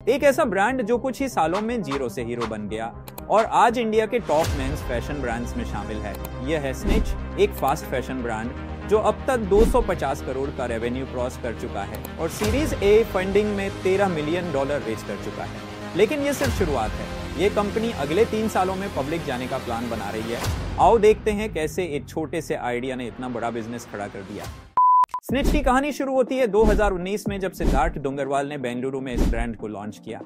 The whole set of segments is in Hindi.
एक ऐसा ब्रांड जो कुछ ही सालों में जीरो से हीरो बन गया और आज इंडिया के टॉप मेंस फैशन ब्रांड्स में शामिल है। यह है स्निच, एक फास्ट फैशन ब्रांड जो अब तक 250 करोड़ का रेवेन्यू क्रॉस कर चुका है और सीरीज ए फंडिंग में $13 मिलियन रेज कर चुका है। लेकिन ये सिर्फ शुरुआत है। ये कंपनी अगले 3 सालों में पब्लिक जाने का प्लान बना रही है। आओ देखते हैं कैसे एक छोटे से आइडिया ने इतना बड़ा बिजनेस खड़ा कर दिया। स्निच की कहानी शुरू होती है 2019 में, जब सिद्धार्थ डोंगरवाल ने बेंगलुरु में इस ब्रांड को लॉन्च किया।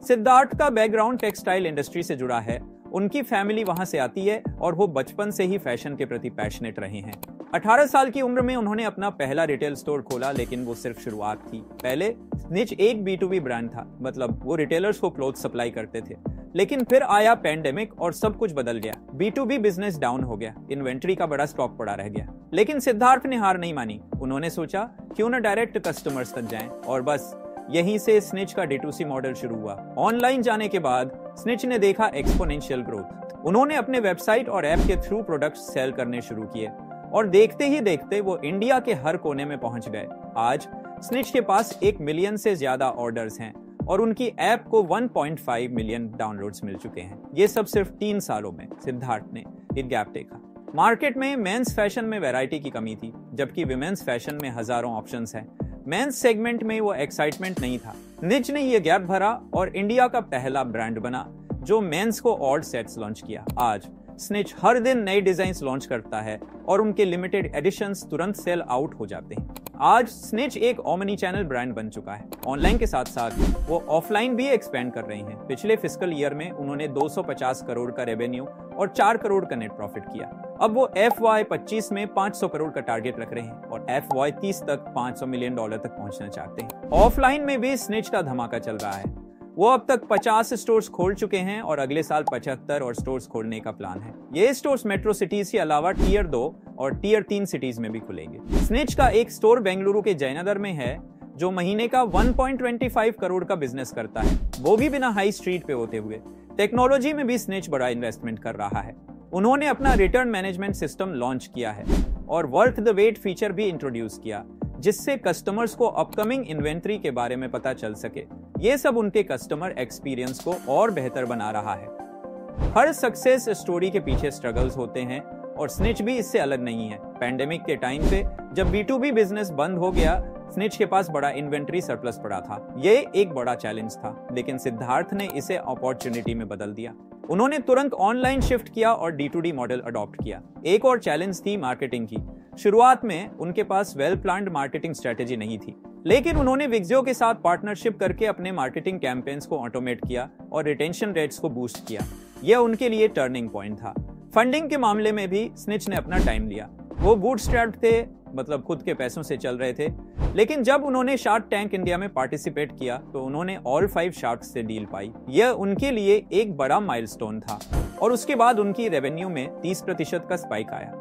सिद्धार्थ का बैकग्राउंड टेक्सटाइल इंडस्ट्री से जुड़ा है। उनकी फैमिली वहां से आती है और वो बचपन से ही फैशन के प्रति पैशनेट रहे हैं। 18 साल की उम्र में उन्होंने अपना पहला रिटेल स्टोर खोला, लेकिन वो सिर्फ शुरुआत थी। पहले स्निच एक B2B ब्रांड था, मतलब वो रिटेलर्स को क्लोथ सप्लाई करते थे। लेकिन फिर आया पैंडेमिक और सब कुछ बदल गया। B2B बिजनेस डाउन हो गया, इन्वेंट्री का बड़ा स्टॉक पड़ा रह गया। लेकिन सिद्धार्थ ने हार नहीं मानी। उन्होंने सोचा क्यों ना डायरेक्ट कस्टमर्स तक जाएं, और बस यहीं से स्निच का D2C मॉडल शुरू हुआ। ऑनलाइन जाने के बाद स्निच ने देखा एक्सपोनेंशियल ग्रोथ। उन्होंने अपने वेबसाइट और ऐप के थ्रू प्रोडक्ट्स सेल करने शुरू किए और देखते ही देखते वो इंडिया के हर कोने में पहुंच गए। आज स्निच के पास 1 मिलियन से ज्यादा ऑर्डर्स हैं और उनकी ऐप को 1.5 मिलियन डाउनलोड्स मिल चुके हैं। ये सब सिर्फ 3 सालों में। सिद्धार्थ ने एक गैप देखा। मार्केट में मेंस फैशन में वैरायटी की कमी थी, जबकि विमेंस फैशन में हजारों ऑप्शंस हैं। मेंस सेगमेंट में वो एक्साइटमेंट नहीं था। स्निच ने ये गैप भरा और इंडिया का पहला ब्रांड बना जो मेंस को ऑड सेट्स लॉन्च किया। आज स्निच हर दिन नए डिजाइन्स लॉन्च करता है और उनके लिमिटेड एडिशंस तुरंत सेल आउट हो जाते हैं। आज स्निच एक ओमनी चैनल ब्रांड बन चुका है। ऑनलाइन के साथ साथ वो ऑफलाइन भी एक्सपेंड कर रही हैं। पिछले फिस्कल ईयर में उन्होंने 250 करोड़ का रेवेन्यू और 4 करोड़ का नेट प्रॉफिट किया। अब वो FY25 में 500 करोड़ का टारगेट रख रहे हैं और FY30 तक $500 मिलियन तक पहुंचना चाहते हैं। ऑफलाइन में भी स्निच का धमाका चल रहा है। वो अब तक 50 स्टोर्स खोल चुके हैं और अगले साल 75 और स्टोर्स खोलने का प्लान है। ये स्टोर्स मेट्रो सिटीज के अलावा टियर 2 और टियर 3 सिटीज में भी खुलेंगे। स्निच का एक स्टोर बेंगलुरु के जयनगर में है जो महीने का 1.25 करोड़ का बिजनेस करता है, वो भी बिना हाई स्ट्रीट पे होते हुए। टेक्नोलॉजी में भी स्निच बड़ा इन्वेस्टमेंट कर रहा है। उन्होंने अपना रिटर्न मैनेजमेंट सिस्टम लॉन्च किया है और वर्थ द वेट फीचर भी इंट्रोड्यूस किया, जिससे कस्टमर्स को अपकमिंग इन्वेंट्री के बारे में पता चल सके। ये सब उनके कस्टमर एक्सपीरियंस को और बेहतर बना रहा है। हर सक्सेस स्टोरी के पीछे स्ट्रगल्स होते हैं और स्निच भी इससे अलग नहीं है। पैंडेमिक के टाइम पे जब B2B बिजनेस बंद हो गया, स्निच के पास बड़ा इन्वेंट्री सरप्लस पड़ा था। ये एक बड़ा चैलेंज था, लेकिन सिद्धार्थ ने इसे अपॉर्चुनिटी में बदल दिया। उन्होंने तुरंत ऑनलाइन शिफ्ट किया और D2D मॉडल अडॉप्ट किया। एक और चैलेंज थी मार्केटिंग की। शुरुआत में उनके पास वेल प्लान्ड मार्केटिंग स्ट्रेटेजी नहीं थी, लेकिन उन्होंने विक्सियो के साथ पार्टनरशिप करके अपने मार्केटिंग कैंपेन्स को ऑटोमेट किया और रिटेंशन रेट्स को बूस्ट किया। यह उनके लिए टर्निंग पॉइंट था। फंडिंग के मामले में भी स्निच ने अपना टाइम लिया। वो बूटस्ट्रैप्ड थे, मतलब खुद के पैसों से चल रहे थे। लेकिन जब उन्होंने शार्क टैंक इंडिया में पार्टिसिपेट किया तो उन्होंने ऑल 5 शार्क्स से डील पाई। यह उनके लिए एक बड़ा माइलस्टोन था और उसके बाद उनकी रेवेन्यू में 30% का स्पाइक आया।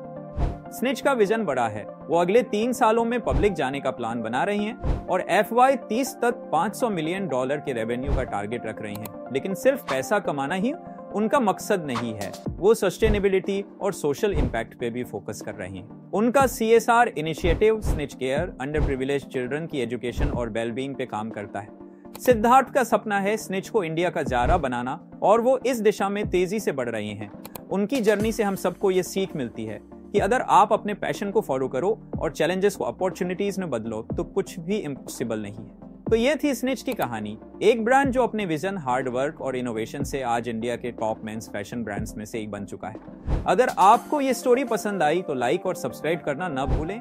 स्निच का विजन बड़ा है। वो अगले 3 सालों में पब्लिक जाने का प्लान बना रही हैं और FY30 तक $500 मिलियन के रेवेन्यू का टारगेट रख रही हैं। लेकिन सिर्फ पैसा कमाना ही उनका मकसद नहीं है। वो सस्टेनेबिलिटी और सोशल इम्पैक्ट पे भी फोकस कर रही हैं। उनका CSR initiative snitch care under privilege children की एजुकेशन और वेलबींग पे काम करता है। सिद्धार्थ का सपना है स्निच को इंडिया का जारा बनाना और वो इस दिशा में तेजी से बढ़ रही हैं। उनकी जर्नी से हम सबको ये सीख मिलती है कि अगर आप अपने पैशन को फॉलो करो और चैलेंजेस को अपॉर्चुनिटीज में बदलो तो कुछ भी इम्पॉसिबल नहीं है। तो ये थी स्निच की कहानी, एक ब्रांड जो अपने विजन, हार्ड वर्क और इनोवेशन से आज इंडिया के टॉप मेंस फैशन ब्रांड्स में से एक बन चुका है। अगर आपको ये स्टोरी पसंद आई तो लाइक और सब्सक्राइब करना न भूलें